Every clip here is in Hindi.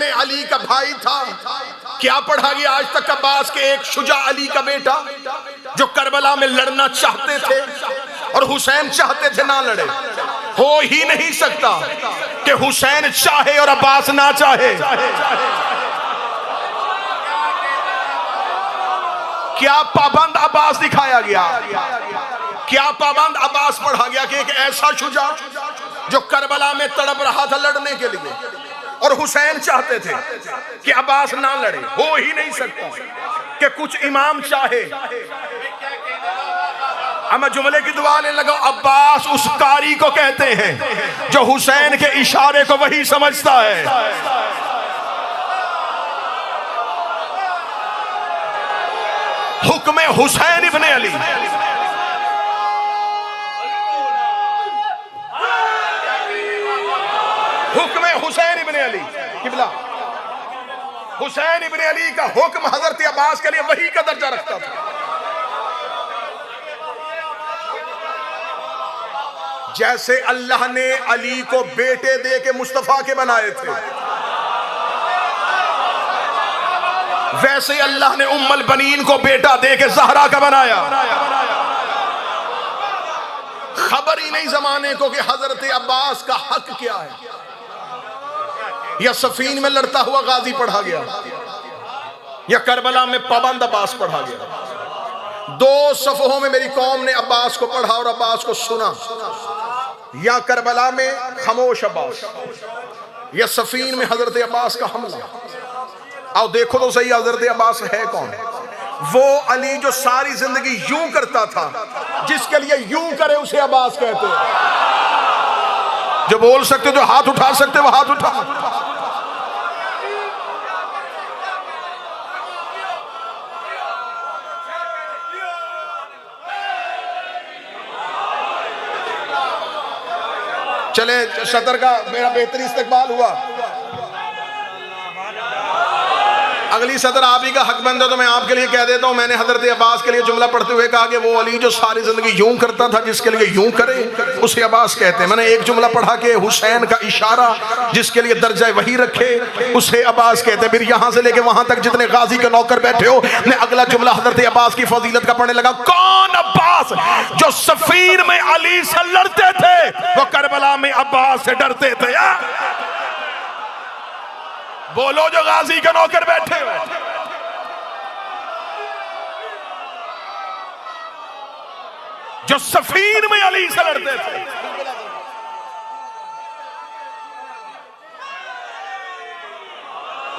अली का भाई था। क्या पढ़ा गया आज तक अब्बास के एक शुजा अली का बेटा जो करबला में लड़ना चाहते थे और हुसैन चाहते थे ना लड़े। हो ही नहीं सकता कि हुसैन चाहे और अब्बास ना चाहे। क्या पाबंद अब्बास दिखाया गया, क्या पाबंद अब्बास पढ़ा गया कि एक ऐसा शुजा जो करबला में तड़प रहा था लड़ने के लिए और हुसैन चाहते थे कि अब्बास ना लड़े। हो ही नहीं सकता कि कुछ इमाम चाहे। अब मैं जुमले की दुआ लेने लगा। अब्बास उस कारी को कहते हैं जो हुसैन के इशारे को वही समझता है। हुक्म हुसैन इब्ने अली, हुक्म हुसैन इब्ने अली किबला, हुसैन इब्ने अली का हुक्म हजरत अब्बास के लिए वही का दर्जा रखता था। जैसे अल्लाह ने अली को बेटे दे के मुस्तफा के बनाए थे, वैसे अल्लाह ने उम्मुल बनीन को बेटा दे के ज़हरा का बनाया। खबर ही नहीं जमाने को कि हजरत अब्बास का हक क्या है। या सफीन में लड़ता हुआ गाजी पढ़ा गया या करबला में पाबंद अब्बास पढ़ा गया। दो सफहों में मेरी कौम ने अब्बास को पढ़ा और अब्बास को सुना। या करबला में खामोश अब्बास या सफीन में हजरत अब्बास का हमला। आओ देखो तो सही हजरत अब्बास है कौन। वो अली जो सारी जिंदगी यूं करता था, जिसके लिए यूं करे उसे अब्बास कहते हैं। जो बोल सकते, जो हाथ उठा सकते वो हाथ उठा। चले सदर का मेरा बेहतरीन इस्तकबाल हुआ। अगली सदर आप ही का हकमंद है तो मैं आपके लिए कह देता हूं। मैंने हजरत अब्बास के लिए जुमला पढ़ते हुए कहा कि वो अली जो सारी जिंदगी यूं करता था, जिसके लिए यूं करे उसे अब्बास कहते हैं। मैंने एक जुमला पढ़ा के हुसैन का इशारा जिसके लिए दर्जा वही रखे उसे अब्बास कहते हैं। फिर यहां से लेके वहां तक जितने गाजी के नौकर बैठे हो, मैं अगला जुमला हजरत अब्बास की फजीलत का पढ़ने लगा। कौन अब्बास जो सफीर में अली से लड़ते थे, वो करबला में अब्बास से डरते थे। बोलो जो गाजी के नौकर बैठे हो। जो सफीर में अली से लड़ते थे।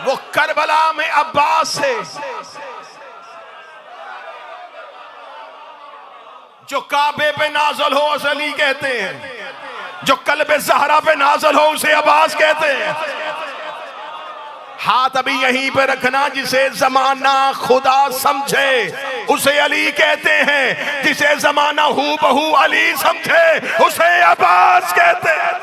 वो करबला में अब्बास से, जो काबे पे नाज़िल हो उसे अली कहते हैं, जो कल्बे ज़हरा पे नाज़िल हो उसे अब्बास कहते हैं। हाथ अभी यहीं पे रखना। जिसे जमाना खुदा समझे उसे अली कहते हैं, जिसे जमाना हू बहू अली समझे उसे अब्बास कहते हैं।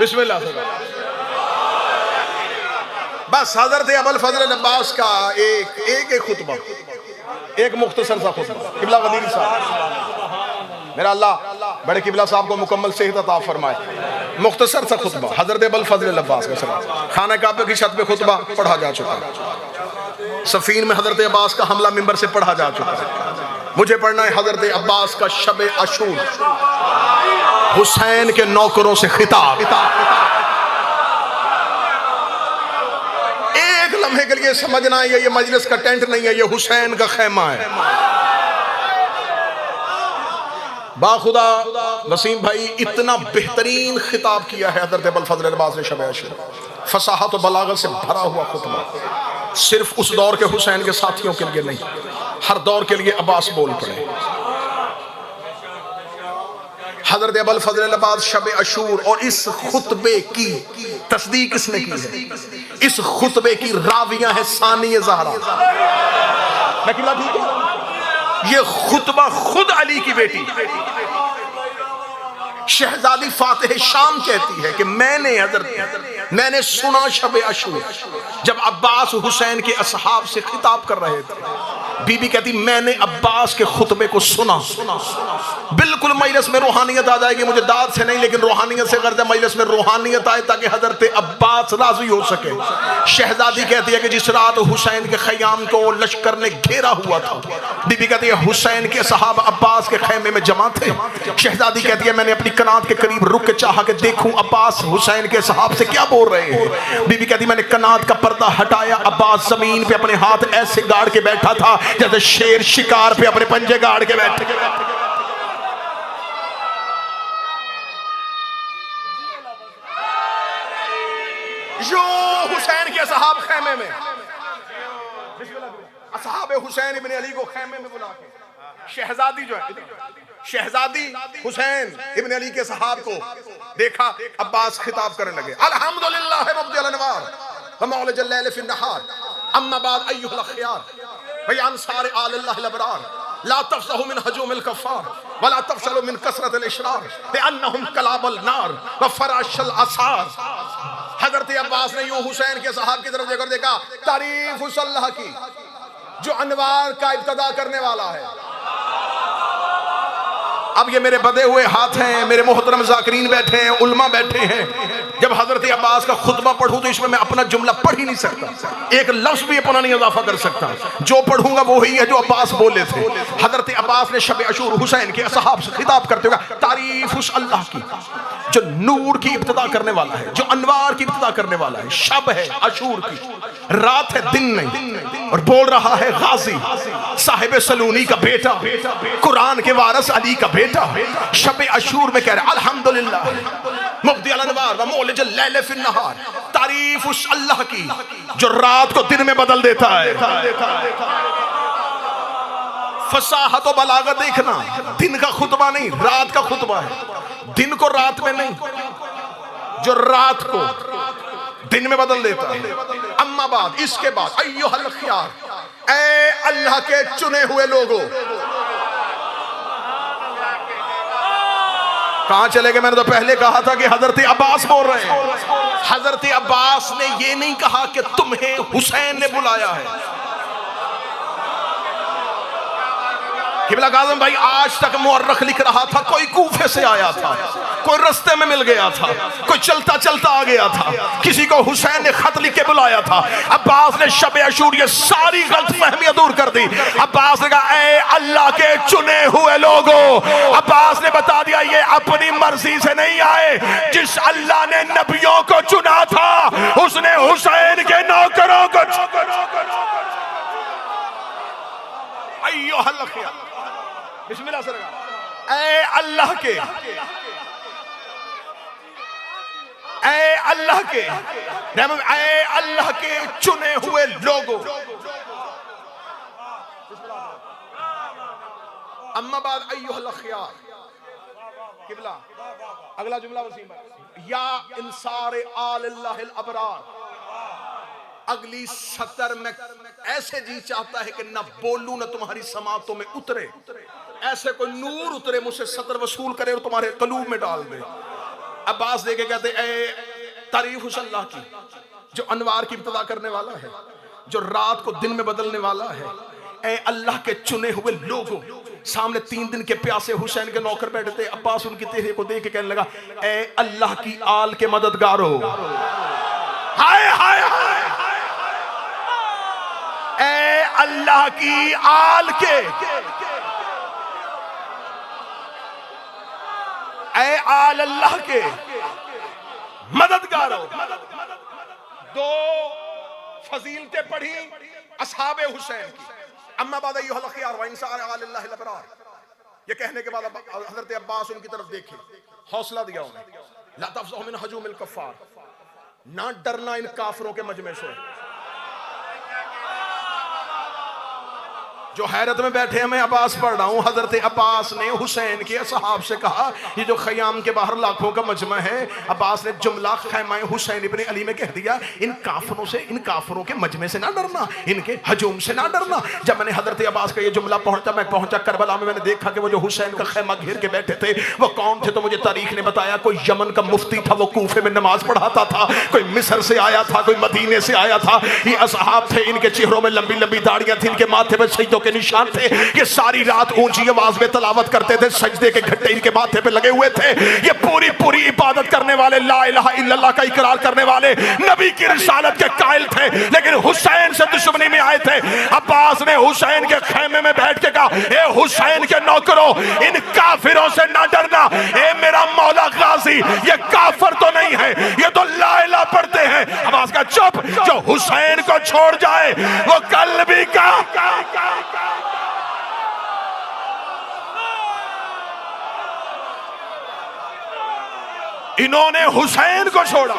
बिस्मिल्लाह। बस हजरत अबुल फजल अब्बास का एक खुतबा, एक मुख्तसर सा खुतबा। किबला गदीरी साहब, मेरा अल्लाह बड़े किबला साहब को मुकम्मल सेहत अता फरमाए। मुख्तसर सा खुतबा हजरत अबुल फजल अब्बास का सलाम। खाना काबे की छत पे खुतबा पढ़ा जा चुका है। सफीन में हजरत अब्बास का हमला मिंबर से पढ़ा जा चुका है। मुझे पढ़ना है हजरत अब्बास का शब अशूर, हुसैन के नौकरों से खिताब। एक लम्हे के लिए समझना है ये मजलिस का टेंट नहीं है, ये हुसैन का खेमा है। बाखुदा वसीम भाई इतना बेहतरीन खिताब किया है हजरत अबुल फजल अब्बास ने शब अशूर। फसाहत और बलागत से भरा हुआ खुतबा। सिर्फ उस दौर के हुसैन के साथियों के लिए नहीं, हर दौर के लिए अब्बास बोल पड़े। हजरत अबुल फजल अब्बास शब अशूर। और इस खुतबे की तस्दीक किसने की है? इस खुतबे की रावियां है सानिया ज़हरा। मैं किबला ठीक है? ये खुतबा खुद अली की बेटी शहजादी फातिह शाम कहती है कि मैंने सुना शब अशूर जब अब्बास हुसैन के असहाब से खिताब कर रहे थे। बीबी कहती मैंने अब्बास के खुतबे को सुना। बिल्कुल मजलिस में रूहानियत आ जाएगी, मुझे दाद से नहीं लेकिन रूहानियत से गर्ज मजलिस में रूहानियत आए ताकि हजरत अब्बास राजी हो सके। शहजादी कहती है कि जिस रात हुसैन के खयाम को लश्कर ने घेरा हुआ था, बीबी कहती है हुसैन के सहाबा अब्बास के खैमे में जमा थे। शहजादी कहती है मैंने अपनी कनात के करीब रुक के चाहा कि देखूं अब्बास हुसैन के सहाब से क्या बोल रहे हैं। बीबी कहती मैंने कनात का पर्दा हटाया, अब्बास जमीन पे अपने हाथ ऐसे गाड़ के बैठा था जैसे शेर शिकार पे अपने पंजे गाड़ के बैठे। जो हुसैन के असहाब खैमे में, असहाब हुसैन इब्न अली को खैमे में बुला के शहजादी जो है, शहजादी हुसैन इब्न अली के सहाब को देखा, अब्बास खिताब करने लगे अल्हम्दुलिल्लाह रब्बिल अनवार व मौलिजल लैल फिन नहार अम्मा बाद अय्युहल अखयार व अंसार अल्लाह अबरार ला तफसहु मिन हजूमिल कफ़ार वला तफशलु मिन कसरतिल इशरार लिअन्नहुम कलाबल नार व फराशल असार। हजरत अब्बास ने यूं हुसैन के सहाब की तरफ देखकर देखा, तारीफ उस अल्लाह की जो अनवार का इब्तिदा करने वाला है। अब ये मेरे बदे हुए हाथ हैं, मेरे मोहतरम ज़ाकिरीन बैठे हैं, उल्मा बैठे हैं। जब हजरत अब्बास का खुतबा पढ़ूं तो इसमें मैं अपना जुमला पढ़ ही नहीं सकता, एक लफ्ज भी अपना नहीं इजाफा कर सकता। जो पढ़ूंगा वो ही है जो अब्बास बोले थे। हजरत अब्बास ने शब अशूर हुसैन के असहाब से खिताब करते हुए तारीफ उस अल्लाह की जो नूर की इब्तिदा करने वाला है, जो अनवार की इब्तिदा करने वाला है। शब है अशूर की, रात है दिन नहीं। और बोल रहा है गाजी साहिब सलूनी का बेटा, कुरान के वारिस अली का बेटा, शब अशूर में कह रहे अल्हम्दुलिल्लाह मुब्दिल अनवार व मौलिजल लैल फिन नहार, तारीफ उस अल्लाह की जो रात को दिन में बदल देता है। फसाहत और बलागत देखना, दिन का खुतबा नहीं रात का खुतबा है, दिन को रात में नहीं, जो रात को दिन में बदल देता है। अम्मा बाद इसके बाद अय्युहल खयार, ऐ अल्लाह के चुने हुए लोगों। कहां चले गए? मैंने तो पहले कहा था कि हजरत अब्बास बोल रहे हैं। हजरत अब्बास ने ये नहीं कहा कि तुम्हें हुसैन ने बुलाया है। किबला काज़म भाई आज तक मुअर्रख लिख रहा था, कोई कूफे से आया था, कोई रास्ते में मिल गया था, कोई चलता चलता आ गया था, किसी को हुसैन ने खत लिख के बुलाया था। अब्बास ने शब अशूर ये सारी गलतफहमियां दूर कर दी। अब्बास ने कहा ऐ अल्लाह के चुने हुए लोगों। अब्बास ने बता दिया ये अपनी मर्जी से नहीं आए, जिस अल्लाह ने नबियों को चुना था उसने हुसैन के नौकरों को अय्युहल खयार बिस्मिल्लाह से लगा, ऐ अल्लाह के, ऐ अल्लाह के, ऐ अल्लाह के चुने हुए लोगों। अम्मा बाद अय्युहल खयार, किबला अगला जुमला वसीम भाई, या इंसार अल्लाहिल अबरार। अगली सतर में ऐसे जी चाहता है कि न बोलूं न तुम्हारी समातों में उतरे, ऐसे कोई नूर उतरे मुझसे सतर वसूल करे और तुम्हारे कलूब में डाल दे। अब्बास देके कहते ऐ तारीफ उस अल्लाह की जो अनवार की इब्तिदा करने वाला है, जो रात को दिन में बदलने वाला है। ऐ अल्लाह के चुने हुए लोगों। सामने 3 दिन के प्यासे हुसैन के नौकर बैठे थे। अब्बास उनकी चेहरे को देख के कहने लगा ऐ अल्लाह की आल के मददगारों, हाय हाय हाय, ऐ अल्लाह की आल के, ऐ आल अल्लाह के मददगारों। 2 फजीलतें पढ़ी असहाबे हुसैन की। अम्मा बाद अय्युहल खयार व इंसार अल्लाहिल अबरार। ये कहने के बाद हजरत अब्बास उनकी तरफ देखे, हौसला दिया उन्हें, ला तफज़हु मिन हजूमिल कफ़ार, ना डरना इन काफिरों के मजमे से। जो हैरत में बैठे हैं, मैं अब्बास पढ़ रहा हूँ, हजरत अब्बास ने हुसैन के असहाब से कहा, ये जो खयाम के बाहर लाखों का मजमा है, अब्बास ने जुमला खैमा हुसैन इब्ने अली में कह दिया, इन काफरों से, इन काफरों के मजमे से ना डरना, इनके हजूम से ना डरना। जब मैंने हजरत अब्बास का ये जुमला पहुंचा, मैं पहुंचा करबला में, मैंने देखा कि वो जो हुसैन का खैमा घेर के बैठे थे वो कौन थे, तो मुझे तारीख ने बताया कोई यमन का मुफ्ती था, वो कूफे में नमाज पढ़ाता था, कोई मिस्र से आया था, कोई मदीने से आया था। ये असहाब थे, इनके चेहरों में लंबी लंबी दाढ़ियां थी, इनके माथे पर शहीदों के निशान थे। ये सारी रात ऊंची आवाज में तलावत करते थे, सजदे के घट्टे इनके माथे पे लगे हुए थे। ये पूरी पूरी इबादत करने वाले, ला इलाहा इल्लल्लाह का इकरार करने वाले, नबी की रिसालत के कायल थे, लेकिन हुसैन से दुश्मनी में आए थे। अब्बास ने हुसैन के खेमे में बैठ के कहा, ए हुसैन के नौकरों, इन काफिरों से ना डरना। ए मेरा मौला गाजी, ये काफिर तो नहीं है, ये तो ला इलाहा पढ़ते हैं। अब्बास का चुप, जो हुसैन को छोड़ जाए वो कल भी का इन्होंने हुसैन को छोड़ा,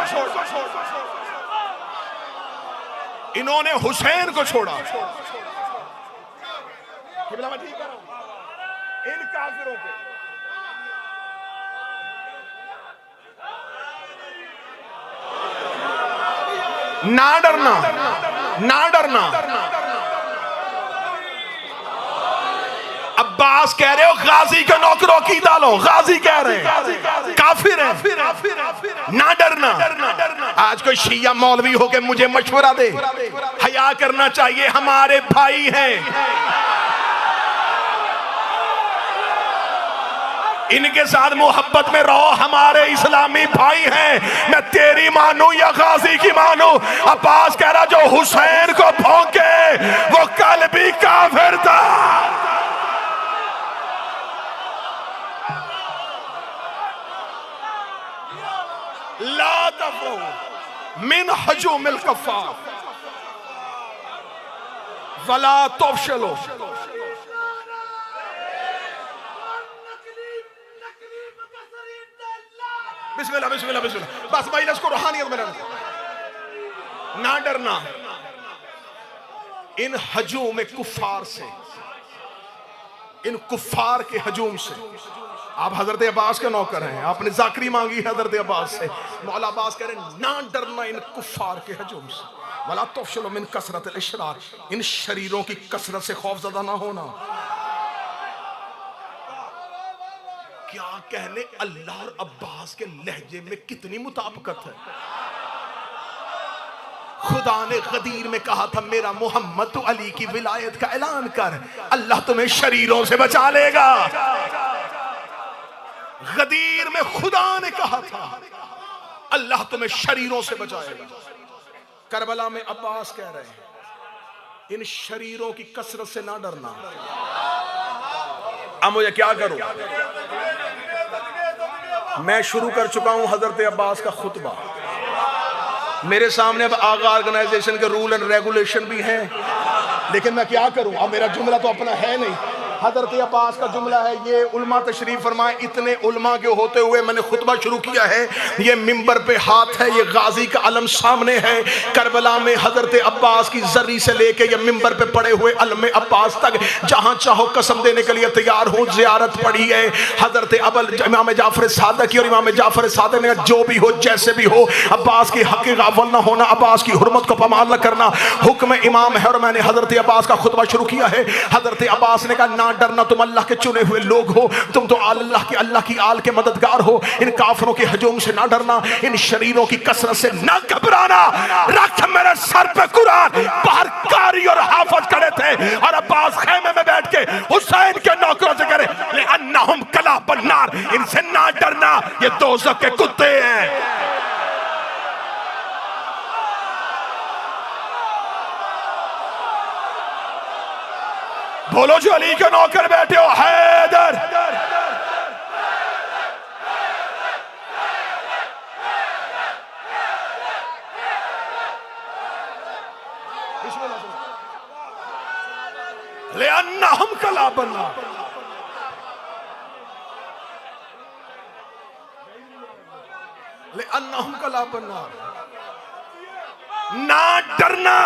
इन्होंने हुसैन को छोड़ा। मैं ठीक कर रहा हूं, इन काफिरों पे ना डरना, ना डरना। अब्बास कह रहे हो गाजी के नौकरों की डालो, गाजी कह रहे हैं काफिर है, ना डरना। आज कोई शिया मौलवी होके मुझे मशवरा दे, हया करना चाहिए, हमारे भाई हैं, इनके साथ मोहब्बत में रहो, हमारे इस्लामी भाई हैं। मैं तेरी मानू या गाजी की मानू? अब्बास कह रहा जो हुसैन को भौंके वो कल भी काफिर था। ला तफरहू मिन हजूमिल कफ़ार वला तफशलू। बिस्मिल्लाह बिस्मिल्लाह बिस्मिल्लाह। बस भाई इसको रूहानियत में ना डरना इन हजूम कुफार से, इन कुफार के हजूम से। आप हजरत अब्बास के नौकर हैं, आपने जाकरी मांगी हजरत अब्बास से, मौला अब्बास कह रहे ना डरना इन कुफार के हजूम से। वला तफशलू मिन कसरत अल-इशरार, इन शरीरों की कसरत से खौफजदा ना होना। क्या कहने, अल्लाह और अब्बास के लहजे में कितनी मुताबिकत है। खुदा ने गदीर में कहा था मेरा मोहम्मद तो अली की विलायत का ऐलान कर, अल्लाह तुम्हें शरीरों से बचा लेगा। गदीर में खुदा ने कहा था अल्लाह तुम्हें शरीरों से बचाएगा। करबला में अब्बास कह रहे हैं इन शरीरों की कसरत से ना डरना। अब मुझे क्या करूं? मैं शुरू कर चुका हूं हजरत अब्बास का खुतबा। मेरे सामने अब आगा ऑर्गेनाइजेशन के रूल एंड रेगुलेशन भी हैं, लेकिन मैं क्या करूं? अब मेरा जुमला तो अपना है नहीं। हजरत अब्बास का जुमला है, ये उलमा तशरीफ फरमाए। इतने उलमा के होते हुए मैंने खुतबा शुरू किया है। ये मिंबर पे हाथ है, ये गाजी का अलम सामने है। करबला में हजरत अब्बास की जर्री से लेके ये मिंबर पे पड़े हुए अलम अब्बास तक जहां चाहो कसम देने के लिए तैयार हूं। जियारत पड़ी है हजरत अबल इमाम जाफर सादिक की, और इमाम जाफर सादिक ने जो भी हो जैसे भी हो अब्बास की हक गाफिल ना होना, अब्बास की हुर्मत को पामाल न करना हुक्म इमाम है। और मैंने हजरत अब्बास का खुतबा शुरू किया है। हजरत अब्बास ने कहा ना डरना, तुम अल्लाह के चुने हुए लोग हो, तुम तो अल्लाह की आल के मददगार हो। इन काफिरों के हजूम से ना डरना, इन शरीरों की कसरत से ना घबराना। रख मेरे सर पे कुरान। बाहर कारी और हाफिज खड़े थे और अब्बास खेमे में बैठ के हुसैन के नौकरों से करे अन्नहुम कला बन्नार, इनसे ना डरना, ये दोज़ख के कुत्ते हैं। बोलो जो अली के नौकर बैठे हो, हैदर। ले अन्ना हम कला बनना, ले अन्ना हम कला बनना, ना डरना।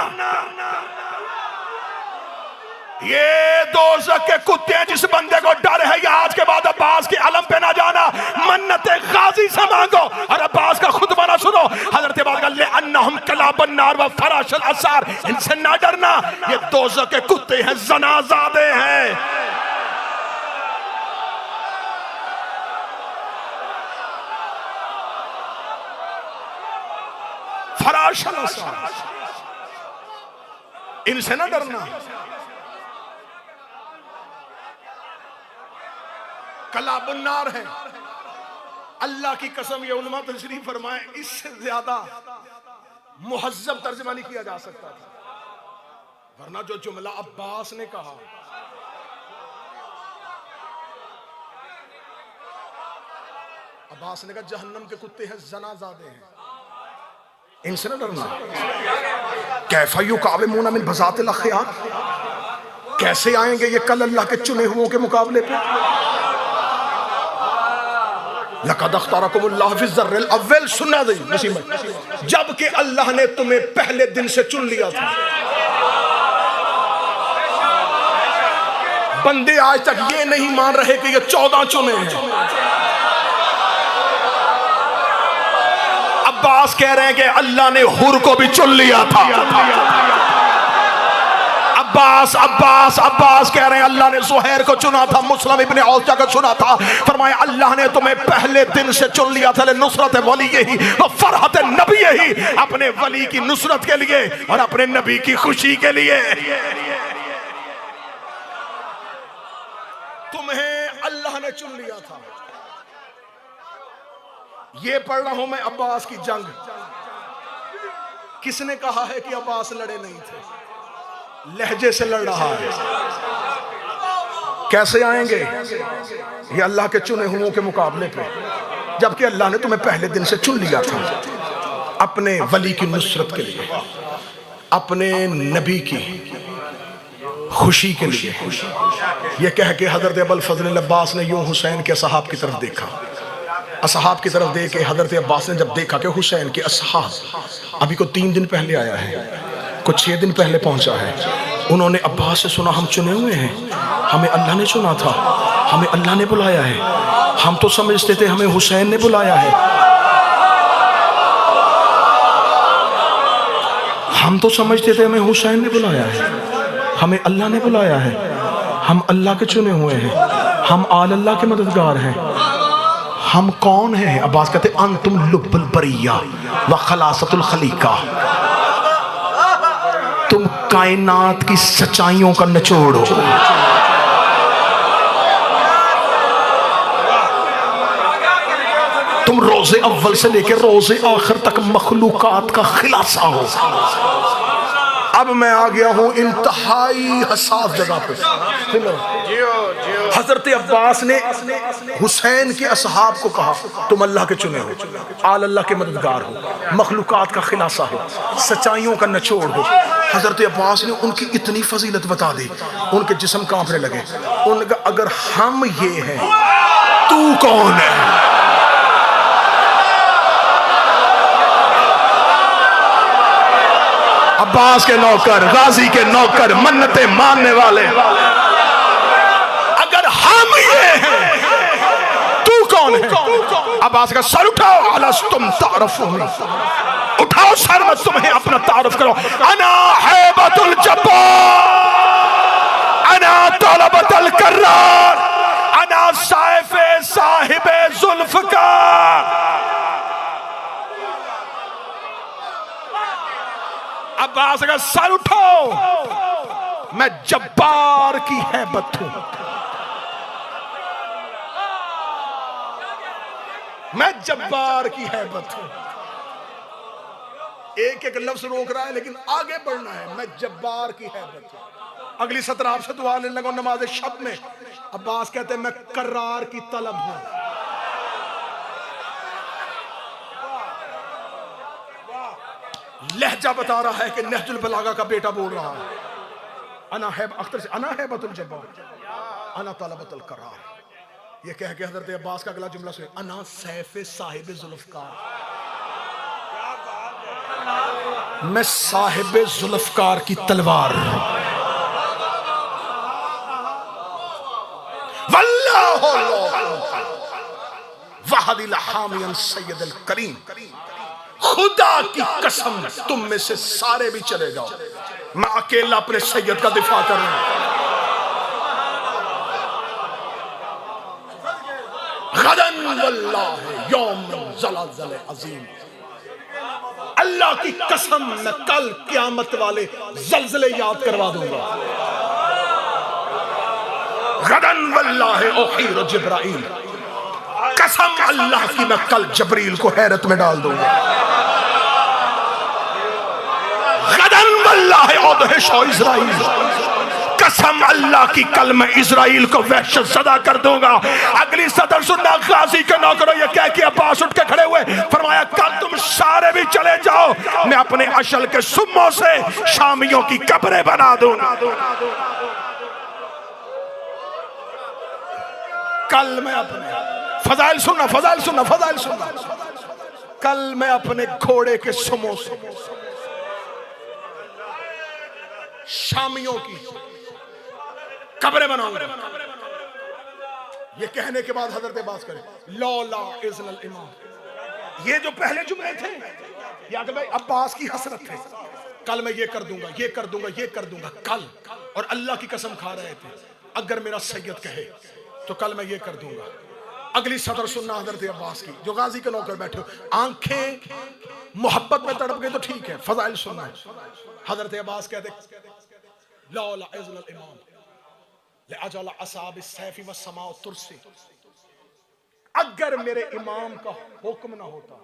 ये दोज़ख के कुत्ते हैं, जिस बंदे को डर है या आज के बाद अब्बास के अलम पे ना जाना, मन्नते गाजी से मांगो और अब्बास का खुतबा ना सुनो। हजरत अब्बास का ले अन्नहुम कलाबन्नार व फराशल असार, इनसे ना डरना, ये दोज़ख के कुत्ते हैं, जनाज़ादे हैं। फराशल असार, इनसे ना डरना। कलाबुन्नार है। अल्लाह की कसम, ये उलमा तशरीफ फरमाए, इससे ज्यादा मुहज्जब तर्जुमा नहीं किया जा सकता था। वरना जो जुमला अब्बास ने कहा, अब्बास ने कहा जहन्नम के कुत्ते हैं, जनाज़ादे हैं, इनसे न डरना। कैफा युकाविमूना मिन बज़ातिल अख़यार, कैसे आएंगे ये कल अल्लाह के चुने हुओं के मुकाबले पे। लक़द अख़्तारकुमुल्लाहु फ़िज़्ज़र्रिल अव्वल, सुना दी मुसीबत, जबकि अल्लाह ने तुम्हें पहले दिन से चुन लिया था। बंदे आज तक ये नहीं मान रहे कि ये 14 चुने हैं। अब्बास कह रहे हैं कि अल्लाह ने हुर को भी चुन लिया था। अब्बास अब्बास अब्बास कह रहे हैं अल्लाह ने ज़ुहैर को चुना था, मुस्लिम इब्ने औसा को चुना था। फरमाया अल्लाह ने तुम्हें पहले दिन से चुन लिया था, नुसरत वली ही व फरहत नबी ही, अपने वली की नुसरत के लिए और अपने नबी की खुशी के लिए। तुम्हें अल्लाह ने चुन लिया था। ये पढ़ रहा हूं मैं अब्बास की जंग। किसने कहा है कि अब्बास लड़े नहीं थे? लहजे से लड़ रहा है। कैसे आएंगे ये अल्लाह के चुने हुओं के मुकाबले पे, जबकि अल्लाह ने तुम्हें पहले दिन से चुन लिया था अपने वली की नुसरत के लिए, अपने नबी की खुशी के लिए। ये कह के हजरत अबुल फजल अब्बास ने यूं हुसैन के असहाब की तरफ देखा। असहाब की तरफ देख के हजरत अब्बास ने जब देखा कि हुसैन के असहाब अभी को 3 दिन पहले आया है, कुछ 6 दिन पहले पहुंचा है, उन्होंने अब्बास से सुना हम चुने हुए हैं, हमें अल्लाह ने चुना था, हमें अल्लाह ने बुलाया है। हम तो समझते थे हमें हुसैन ने बुलाया है, हम तो समझते थे हमें हुसैन ने बुलाया है, हमें अल्लाह ने बुलाया है, हम अल्लाह के चुने हुए हैं, हम आल अल्लाह के मददगार हैं। हम कौन हैं? अब्बास कहते अंतुम लुब्बुल बरिया व खलासतुल खलीका, तुम कायनात की सच्चाइयों का निचोड़ हो। तुम रोजे अव्वल से लेकर रोजे आखिर तक मखलूकात का खिलासा हो। अब मैं आ गया हूं इंतहाई हसास जगह पे। हजरत अब्बास ने हुसैन के असहाब को कहा तुम अल्लाह के चुने हो, आल अल्लाह के मददगार हो, मखलूकात का खिलासा हो, सच्चाइयों का निचोड़ हो। हजरत अब्बास ने उनकी इतनी फजीलत बता दी, उनके जिस्म कांपने लगे। उनका अगर हम ये हैं, तू कौन है? अब्बास के नौकर, गाजी के नौकर, मन्नते मानने वाले, अगर हम ये हैं, तू कौन है? अब्बास का सर उठाओ, अलस्तुम तारफूनी, उठाओ सर, मत तुम्हें अपना तारुफ करो। अना हैबतुल जब्बार, अना तलबतुल कर्रार, अना साइफे साहिबे जुल्फकार। अब्बास का सर उठाओ, मैं जब्बार की हैबत हूं, मैं जब्बार की हैबत हूं। एक एक लफ्ज रोक रहा है लेकिन आगे बढ़ना है। मैं जब्बार की हैबत हूं। अगली सत्र आपसे दुआ लेने लगा नमाज शब में। अब्बास कहते हैं मैं करार की तलब हूं। लहजा बता रहा है कि नहजुल बलागा का बेटा बोल रहा है। अना है अख्तर से, अना है बतुल जब्बार, अना तलबतुल करार। ये कह के हजरत अब्बास का अगला जुमला सुनिए, अना सैफ साहिब जुल्फकार, मैं साहिब जुल्फकार की तलवार। अहदिल हामियन सैयदल करीम, खुदा की कसम तुम में से सारे भी चले जाओ, मैं अकेला अपने सैयद का दिफा करूंगा। गदन वल्लाहि यौमुन ज़लज़ल अज़ीम, अल्लाह की कसम मैं कल क़यामत वाले ज़लज़ले याद करवा दूंगा। गदन वल्लाहि उहीर जिब्राइल, कसम अल्लाह की मैं कल जबरील को हैरत में डाल दूंगा। गदन वल्लाहि उदहिश इज़राइल, कसम अल्लाह की कल मैं इज़राइल को वहशत ज़दा कर दूंगा। अगली सदर सुनना, गाजी के नौकरों ये कह के अब्बास उठ के खड़े हुए, फरमाया कल तुम सारे भी चले जाओ, मैं अपने अशल के सुम्मों से शामियों की कब्रें बना दूंगा। कल मैं अपने फजाइल सुनना, फजाइल सुनना, फजाइल सुनना, कल मैं अपने घोड़े के सुमों से शामियों की कब्रें बनाऊंगा। ये कहने के बाद हजरत अब्बास करे लौला इज़्नल इमाम, ये जो पहले जुमले थे या कि भाई अब्बास की हसरत थे, कल मैं ये कर दूंगा, ये कर दूंगा, ये कर दूंगा कल, और अल्लाह की कसम खा रहे थे अगर मेरा सैयद कहे तो कल मैं ये कर दूंगा। अगली सदर सुनना हजरत अब्बास की, जो गाजी के नौकर बैठे हो, आंखें मोहब्बत में तड़प गई तो ठीक है, फजाइल सुनना है। हजरत अब्बास कहते लौला इज़्नल इमाम लअजल असाब सैफी व समाउ तुरसी, अगर मेरे इमाम का हुक्म ना होता,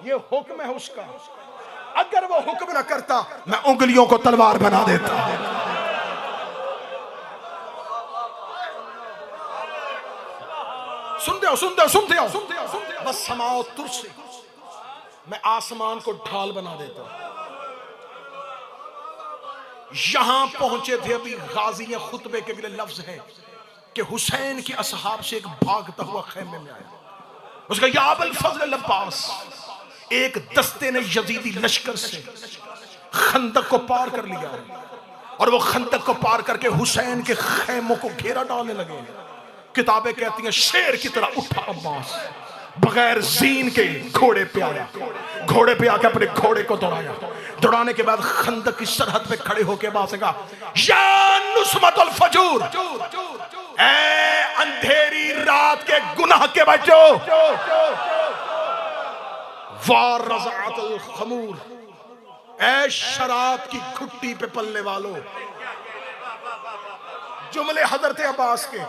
ये हुक्म है उसका, अगर वो हुक्म ना करता मैं उंगलियों को तलवार बना देता। सुनते हो, सुनते हो, सुनते हो, सुनते हो, सुनते हो, बस समाओ तुरसी, मैं आसमान को ढाल बना देता। यहां पहुंचे थे अभी गाजी खुतबे के लिए लफ्ज है कि हुसैन के असहाब से एक भागता हुआ खैमे में आया, उसका या अबुल फज़ल अब्बास, एक दस्ते ने यजीदी लश्कर से खंदक को पार कर लिया और वो खंदक को पार करके हुसैन के खैमों को घेरा डालने लगे। किताबें कहती हैं शेर की तरह उठा अब्बास, बगैर जीन के घोड़े पे आया, घोड़े पे आके अपने घोड़े को दौड़ाया, दौड़ाने के बाद खंदक की सरहद पे खड़े होके अब्बास ने कहा या नुस्मतुल फजूर, ऐ अंधेरी रात के गुनाह के बच्चों, वार रज़ाअतुल खमूर, ऐ शराब की घुट्टी पे पलने वालों। जुमले हजरत अब्बास के।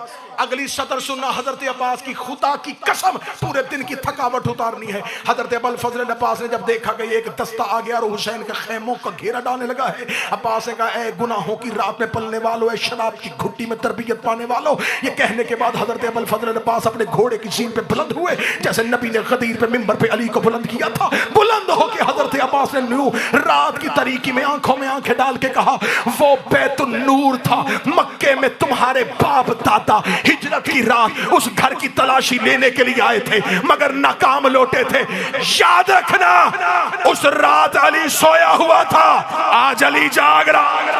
अगली सतर सुनना हजरत अब्बास की, खुदा की कसम पूरे दिन की थकावट उतारनी है। हजरत अबुल फजल अब्बास ने जब देखा कि एक दस्ता आ गया और हुसैन के खैमों का घेरा डालने लगा है, अब्बास ने कहा ए गुनाहों की रात में पलने वालों, ए शराब की घुट्टी में तरबियत पाने वालों। ये कहने के बाद हजरत अबुल फजल अब्बास अपने घोड़े की सीन पे बुलंद हुए, जैसे नबी ने गदीर पे मिंबर पे अली को बुलंद किया था। बुलंद होकर हजरत अब्बास ने रात की तारीकी में आंखों में आंखें डाल के कहा वो बैतुन नूर था मक्के में, तुम्हारे बाप दादा हिजरत की रात उस घर की तलाशी लेने के लिए आए थे मगर नाकाम लौटे थे। याद रखना उस रात अली सोया हुआ था, आज अली जाग रहा।